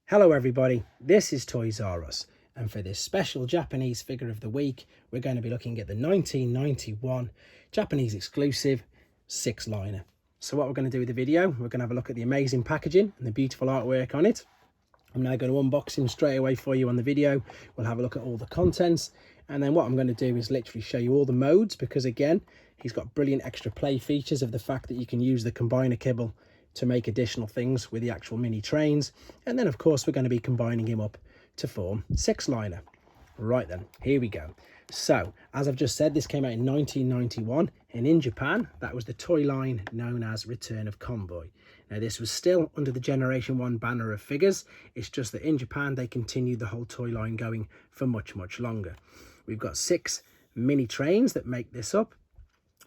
Hello everybody, this is Toys R Us, and for this special Japanese figure of the week we're going to be looking at the 1991 Japanese exclusive Sixliner. So what we're going to do with the video, we're going to have a look at the amazing packaging and the beautiful artwork on it. I'm now going to unbox him straight away for you on the video. We'll have a look at all the contents, and then what I'm going to do is literally show you all the modes, because again he's got brilliant extra play features of the fact that you can use the combiner kibble to make additional things with the actual mini trains. And then of course we're going to be combining him up to form Sixliner. Right then, here we go. So as I've just said, this came out in 1991, and in Japan that was the toy line known as Return of Convoy. Now this was still under the Generation 1 banner of figures. It's just that in Japan they continued the whole toy line going for much longer. We've got 6 mini trains that make this up.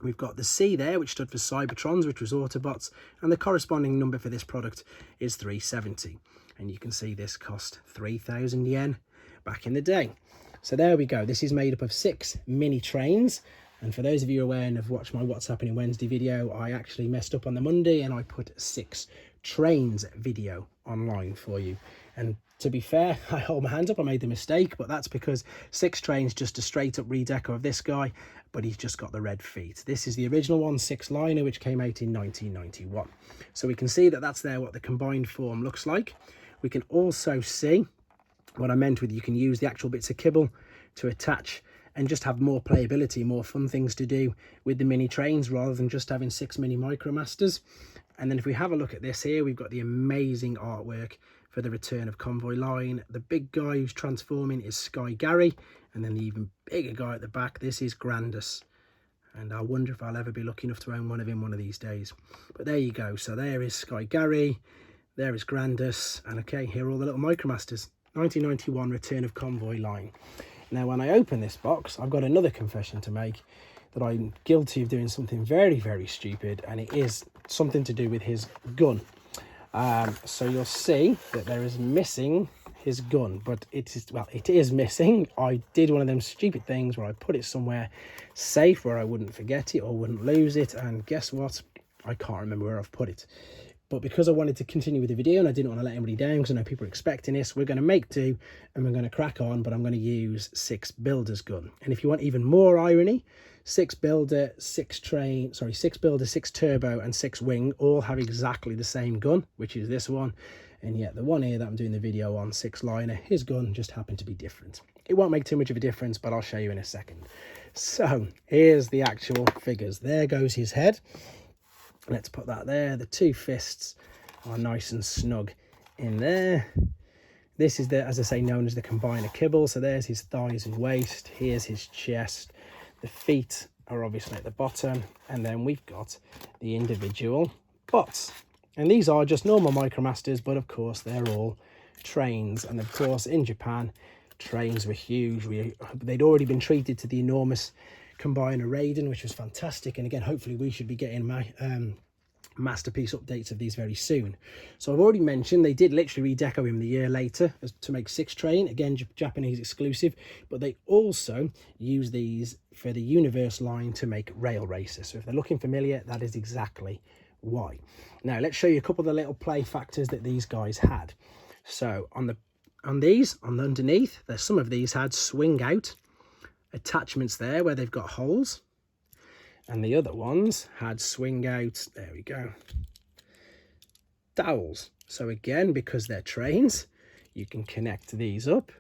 We've got the C there, which stood for Cybertrons, which was Autobots, and the corresponding number for this product is 370. And you can see this cost 3,000 yen back in the day. So there we go. This is made up of 6 mini trains. And for those of you aware and have watched my What's Happening Wednesday video, I actually messed up on the Monday and I put 6 trains video online for you. And to be fair, I hold my hands up, I made the mistake, but that's because 6 trains just a straight up redeco of this guy, but he's just got the red feet. This is the original one, Sixliner, which came out in 1991. So we can see that that's there what the combined form looks like. We can also see what I meant with you can use the actual bits of kibble to attach and just have more playability, more fun things to do with the mini trains rather than just having 6 mini Micromasters. And then if we have a look at this here, we've got the amazing artwork for the Return of Convoy line. The big guy who's transforming is Sky Gary, and then the even bigger guy at the back, this is Grandus. And I wonder if I'll ever be lucky enough to own one of him one of these days. But there you go. So there is Sky Gary, there is Grandus, and okay, here are all the little Micromasters. 1991 Return of Convoy line. Now when I open this box, I've got another confession to make, that I'm guilty of doing something very stupid, and it is something to do with his gun. So you'll see that there is missing his gun, but it is missing. I did one of them stupid things where I put it somewhere safe where I wouldn't forget it or wouldn't lose it, and guess what? I can't remember where I've put it. But because I wanted to continue with the video and I didn't want to let anybody down, because I know people are expecting this, we're going to make do and we're going to crack on, but I'm going to use 6 Builder's gun. And if you want even more irony, 6 Builder, 6 Builder, 6 Turbo and 6 Wing all have exactly the same gun, which is this one. And yet the one here that I'm doing the video on, Sixliner, his gun just happened to be different. It won't make too much of a difference, but I'll show you in a second. So here's the actual figures. There goes his head. Let's put that there. The 2 fists are nice and snug in there. This is the, as I say, known as the combiner kibble. So there's his thighs and waist. Here's his chest. The feet are obviously at the bottom. And then we've got the individual butts. And these are just normal Micromasters, but of course they're all trains. And of course in Japan, trains were huge. They'd already been treated to the enormous combiner Raiden, which was fantastic. And again, hopefully we should be getting my masterpiece updates of these very soon. So I've already mentioned they did literally redeco him the year later to make 6 train, again Japanese exclusive, but they also use these for the Universe line to make Rail Racer. So if they're looking familiar, that is exactly why. Now let's show you a couple of the little play factors that these guys had. So on the underneath, there's some of these had swing out attachments there where they've got holes, and the other ones had swing out, there we go, dowels. So again, because they're trains, you can connect these up,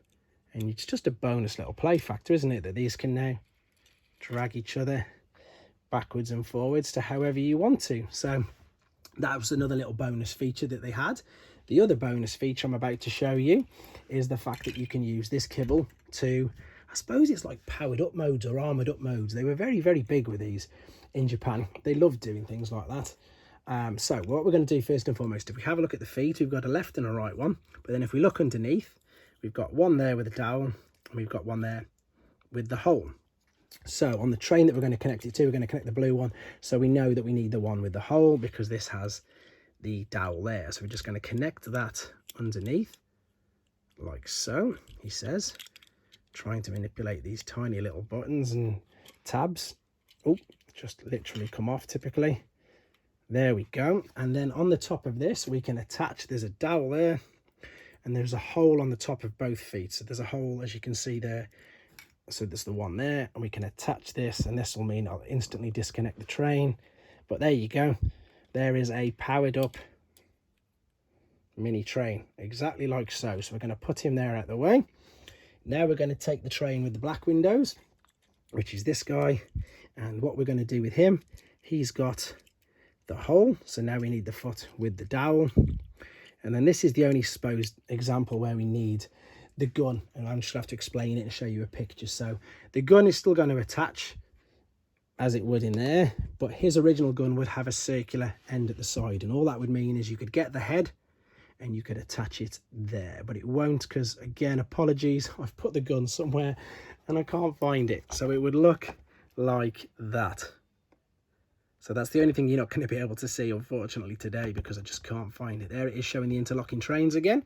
and it's just a bonus little play factor, isn't it, that these can now drag each other backwards and forwards to however you want to. So that was another little bonus feature that they had. The other bonus feature I'm about to show you is the fact that you can use this kibble to, I suppose it's like powered up modes or armored up modes. They were very big with these in Japan. They loved doing things like that. So what we're going to do first and foremost, if we have a look at the feet, we've got a left and a right one. But then if we look underneath, we've got one there with a dowel, and we've got one there with the hole. So on the train that we're going to connect it to, we're going to connect the blue one. So we know that we need the one with the hole because this has the dowel there. So we're just going to connect that underneath like so, he says, trying to manipulate these tiny little buttons and tabs. Oh, just literally come off typically. There we go. And then on the top of this, we can attach, there's a dowel there, and there's a hole on the top of both feet. So there's a hole, as you can see there. So there's the one there, and we can attach this, and this will mean I'll instantly disconnect the train. But there you go. There is a powered up mini train, exactly like so. So we're going to put him there out the way. Now we're going to take the train with the black windows, which is this guy. And what we're going to do with him, he's got the hole. So now we need the foot with the dowel. And then this is the only supposed example where we need the gun, and I'm just going to have to explain it and show you a picture. So the gun is still going to attach as it would in there, but his original gun would have a circular end at the side, and all that would mean is you could get the head and you could attach it there, but it won't, because again, apologies, I've put the gun somewhere and I can't find it. So it would look like that. So that's the only thing you're not going to be able to see, unfortunately, today, because I just can't find it. There it is, showing the interlocking trains again.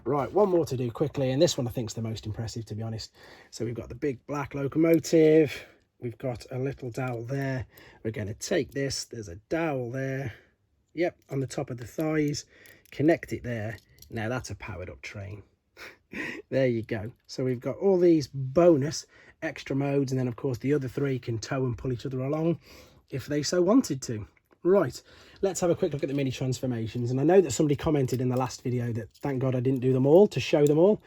Right, one more to do quickly, and this one I think is the most impressive, to be honest. So we've got the big black locomotive. We've got a little dowel there. We're going to take this. There's a dowel there. Yep, on the top of the thighs. Connect it there. Now that's a powered up train. There you go. So we've got all these bonus extra modes, and then, of course, the other three can tow and pull each other along if they so wanted to. Right, let's have a quick look at the mini transformations. And I know that somebody commented in the last video that thank God I didn't do them all to show them all,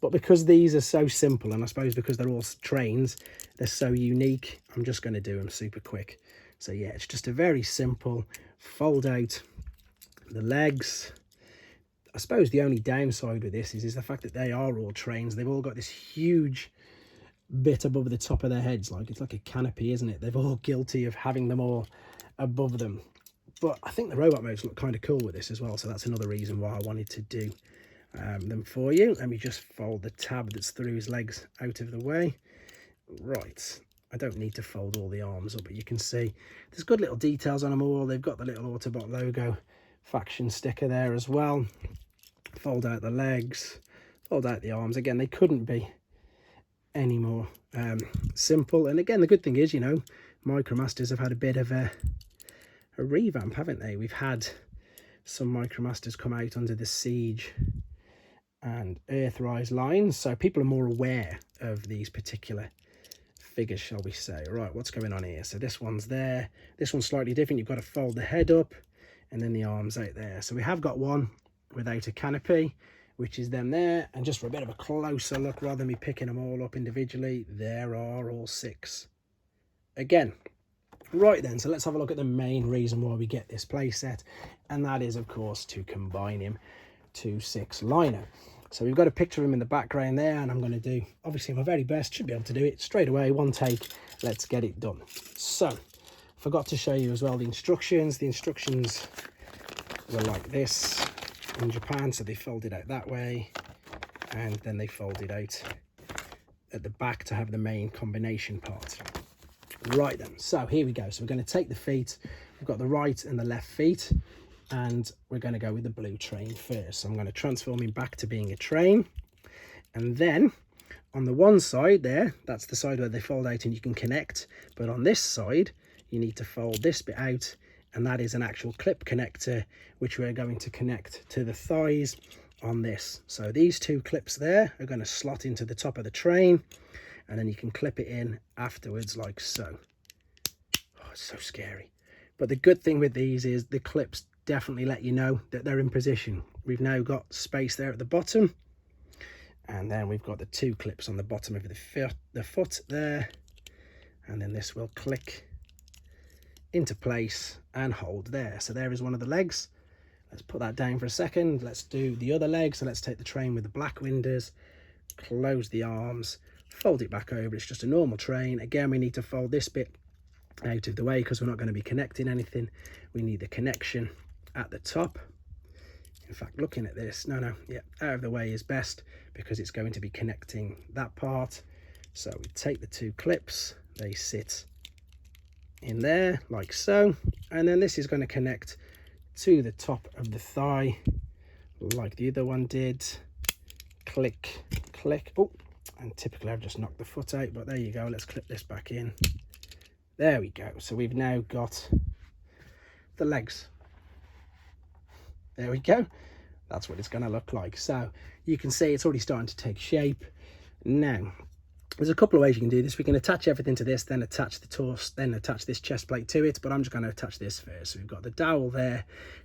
but because these are so simple, and I suppose because they're all trains, they're so unique, I'm just going to do them super quick. So yeah, it's just a very simple fold out the legs. I suppose the only downside with this is the fact that they are all trains. They've all got this huge bit above the top of their heads, like it's like a canopy, isn't it? They're all guilty of having them all above them, but I think the robot modes look kind of cool with this as well, so that's another reason why I wanted to do them for you. Let me just fold the tab that's through his legs out of the way. Right, I don't need to fold all the arms up, but you can see there's good little details on them all. They've got the little Autobot logo faction sticker there as well. Fold out the legs, fold out the arms. Again, they couldn't be any more simple. And again, the good thing is, you know, Micromasters have had a bit of a revamp, haven't they? We've had some Micromasters come out under the Siege and Earthrise lines, so people are more aware of these particular figures, shall we say. Right, what's going on here? So this one's there, this one's slightly different. You've got to fold the head up and then the arms out there. So we have got one without a canopy, which is them there. And just for a bit of a closer look, rather than me picking them all up individually, there are all 6 again. Right then, so let's have a look at the main reason why we get this playset, and that is, of course, to combine him to Sixliner. So we've got a picture of him in the background there, and I'm going to do, obviously, my very best. Should be able to do it straight away, one take. Let's get it done. So, forgot to show you as well the instructions. The instructions were like this in Japan, so they folded out that way, and then they folded out at the back to have the main combination part. Right then, so here we go. So we're going to take the feet. We've got the right and the left feet, and we're going to go with the blue train first. So I'm going to transform him back to being a train, and then on the one side there, that's the side where they fold out and you can connect, but on this side you need to fold this bit out, and that is an actual clip connector which we're going to connect to the thighs on this. So these 2 clips there are going to slot into the top of the train, and then you can clip it in afterwards like so. Oh, it's so scary. But the good thing with these is the clips definitely let you know that they're in position. We've now got space there at the bottom, and then we've got the 2 clips on the bottom of the foot there, and then this will click into place and hold there. So there is one of the legs. Let's put that down for a second. Let's do the other leg. So let's take the train with the black windows, close the arms, fold it back over. It's just a normal train. Again, we need to fold this bit out of the way because we're not going to be connecting anything. We need the connection at the top. In fact, looking at this, no, yeah, out of the way is best because it's going to be connecting that part. So we take the 2 clips, they sit in there like so, and then this is going to connect to the top of the thigh like the other one did. Click, click. Oh, and typically I've just knocked the foot out, but there you go. Let's clip this back in. There we go. So we've now got the legs. There we go. That's what it's going to look like. So you can see it's already starting to take shape. Now, there's a couple of ways you can do this. We can attach everything to this, then attach the torso, then attach this chest plate to it, but I'm just going to attach this first. So we've got the dowel there.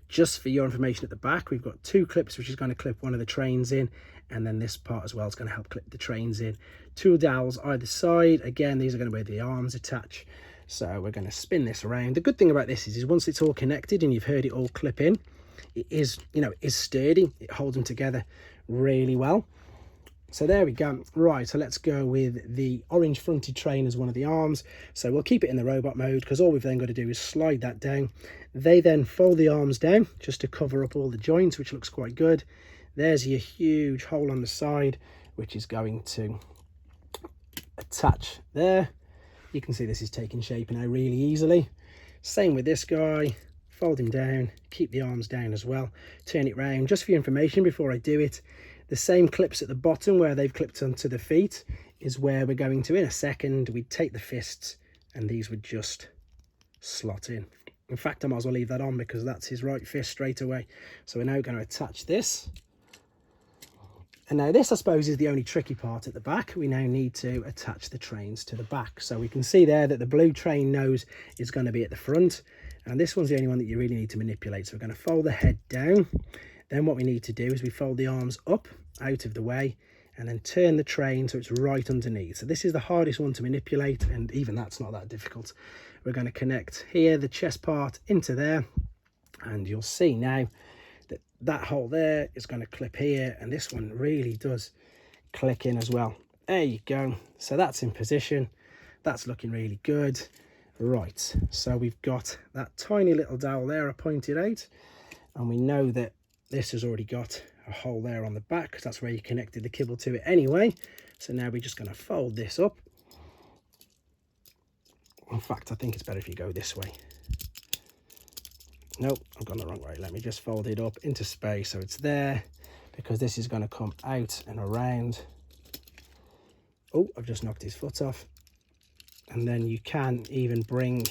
Just for your information, at the back we've got 2 clips, which is going to clip one of the trains in, and then this part as well is going to help clip the trains in. 2 dowels either side. Again, these are going to be where the arms attach. So we're going to spin this around. The good thing about this is once it's all connected and you've heard it all clip in, it is, you know, it is sturdy. It holds them together really well. So there we go. Right, so let's go with the orange fronted train as one of the arms. So we'll keep it in the robot mode, because all we've then got to do is slide that down. They then fold the arms down just to cover up all the joints, which looks quite good. There's your huge hole on the side, which is going to attach there. You can see this is taking shape now really easily. Same with this guy. Fold him down, keep the arms down as well. Turn it round. Just for your information before I do it, the same clips at the bottom where they've clipped onto the feet is where we're going to, in a second, we'd take the fists and these would just slot in. In fact, I might as well leave that on because that's his right fist straight away. So we're now going to attach this. And now this, I suppose, is the only tricky part at the back. We now need to attach the trains to the back. So we can see there that the blue train nose is going to be at the front. And this one's the only one that you really need to manipulate. So we're going to fold the head down. Then what we need to do is we fold the arms up out of the way and then turn the train so it's right underneath. So this is the hardest one to manipulate, and even that's not that difficult. We're going to connect here the chest part into there, and you'll see now that that hole there is going to clip here, and this one really does click in as well. There you go. So that's in position. That's looking really good. Right, so we've got that tiny little dowel there I pointed out, and we know that this has already got a hole there on the back because that's where you connected the kibble to it anyway. So now we're just going to fold this up. In fact, I think it's better if you go this way. Nope, I've gone the wrong way. Let me just fold it up into space so it's there, because this is going to come out and around. Oh, I've just knocked his foot off. And then you can even bring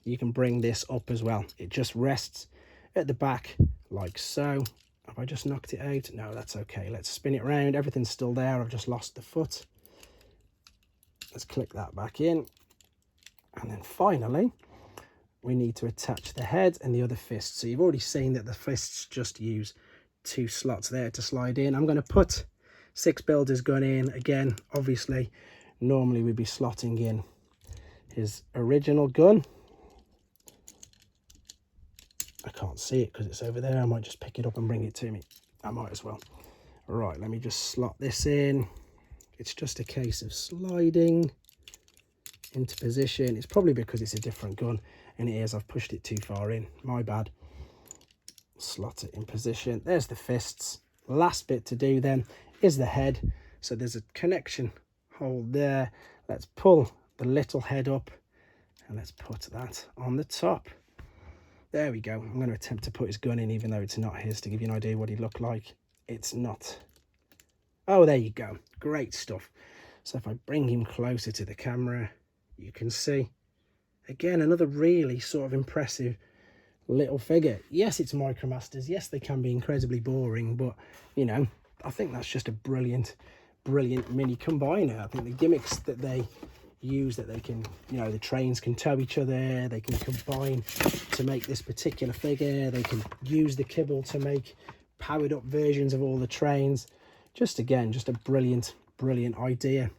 this up as well. It just rests at the back like so. Have I just knocked it out? No, that's okay. Let's spin it around. Everything's still there. I've just lost the foot. Let's click that back in. And then finally, we need to attach the head and the other fist. So you've already seen that the fists just use 2 slots there to slide in. I'm going to put Six Builder's gun in. Again, obviously, normally we'd be slotting in his original gun. I can't see it because it's over there. I might just pick it up and bring it to me. I might as well. Right, let me just slot this in. It's just a case of sliding into position. It's probably because it's a different gun, and it is. I've pushed it too far in. My bad. Slot it in position. There's the fists. Last bit to do then is the head. So there's a connection hole there. Let's pull the little head up and let's put that on the top. There we go. I'm going to attempt to put his gun in, even though it's not his, to give you an idea what he looked like. It's not. Oh, there you go. Great stuff. So if I bring him closer to the camera, you can see, again, another really sort of impressive little figure. Yes, it's Micromasters. Yes, they can be incredibly boring, but, you know, I think that's just a brilliant mini combiner. I think the gimmicks that they use, that they can, you know, the trains can tow each other, they can combine to make this particular figure, they can use the kibble to make powered up versions of all the trains. Just again, just a brilliant idea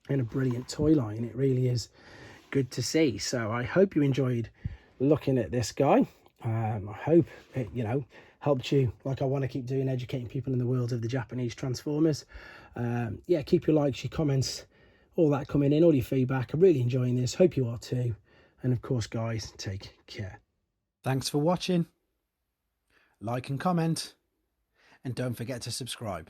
and a brilliant toy line. It really is good to see. So I hope you enjoyed looking at this guy. I hope it, you know, helped you, like I want to keep doing, educating people in the world of the Japanese Transformers. Yeah, keep your likes, your comments, all that coming in, all your feedback. I'm really enjoying this. Hope you are too. And of course, guys, take care. Thanks for watching. Like and comment. And don't forget to subscribe.